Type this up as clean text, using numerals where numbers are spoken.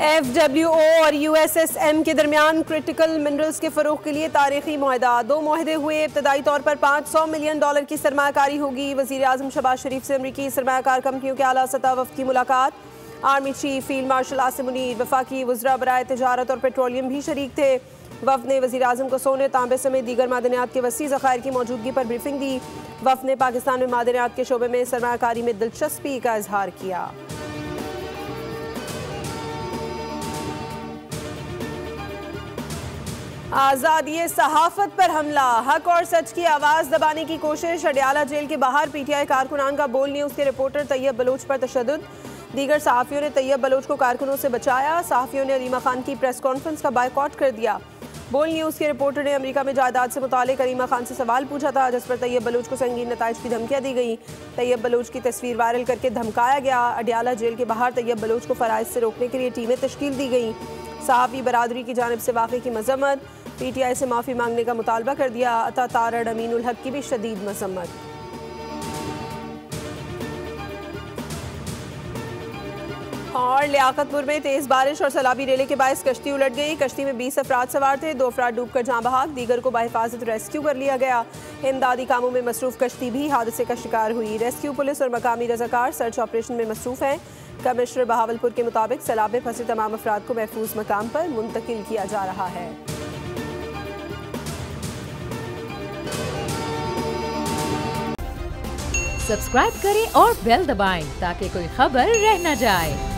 FWO और USSM के दरमियान क्रिटिकल मिनरल्स के फरोग के लिए तारीखी मुआहदा। 2 मुआहदे हुए। इब्तदाई तौर पर $500 मिलियन की सरमायाकारी होगी। वज़ीर आज़म शहबाज शरीफ से अमरीकी सरमायाकार कंपनियों के आला सतह वफ़द की मुलाकात। Army chief field marshal Asim Munir, वफाकी वज़रा बराए तिजारत और पेट्रोलियम भी शरीक थे। वफ़द ने वज़ीर आज़म को सोने, तांबे समेत दीगर मादनियात के वसी ज़खायर की मौजूदगी पर ब्रीफिंग दी। वफ़द ने पाकिस्तान में मादनियात के शोबे में सरमायाकारी में दिलचस्पी का इजहार किया। आज़ादी सहाफ़त पर हमला, हक और सच की आवाज़ दबाने की कोशिश। अडयाला जेल के बाहर PTI कारकुनान का बोल न्यूज़ के रिपोर्टर तैयब बलोच पर तशद्दुद। दीगर सहाफ़ियों ने तैयब बलोच को कारकुनों से बचाया। सहाफ़ियों ने अलीमा खान की प्रेस कॉन्फ्रेंस का बायकॉट कर दिया। बोल न्यूज़ के रिपोर्टर ने अमेरिका में जायदाद से मुतालिक अलीमा खान से सवाल पूछा था, जिस पर तैयब बलोच को संगीन नताइज की धमकियाँ दी गई। तैयब बलोच की तस्वीर वायरल करके धमकाया गया। अडयाला जेल के बाहर तैयब बलोच को फ़राइज़ से रोकने के लिए टीमें तश्कील दी गई। सहाफ़ी बरादरी की जानिब से वाक़े की मज़म्मत। PTI से माफ़ी मांगने का मुतालबा कर दिया। अता तारड़ अमीनुल हक की भी शदीद मज़म्मत। और लियाकतपुर में तेज़ बारिश और सैलाबी रेले के बायस कश्ती उलट गई। कश्ती में 20 अफराद सवार थे। 2 अफराद डूबकर जाँ बहाक, दीगर को बाहिफाजत रेस्क्यू कर लिया गया। इमदादी कामों में मसरूफ़ कश्ती भी हादसे का शिकार हुई। रेस्क्यू पुलिस और मकामी रज़ाकार सर्च ऑपरेशन में मसरूफ़ हैं। कमिश्नर बहावलपुर के मुताबिक सैलाब में फंसे तमाम अफराद को महफूज मकाम पर मुंतकिल किया जा रहा है। सब्सक्राइब करें और बेल दबाएं ताकि कोई खबर रह न जाए।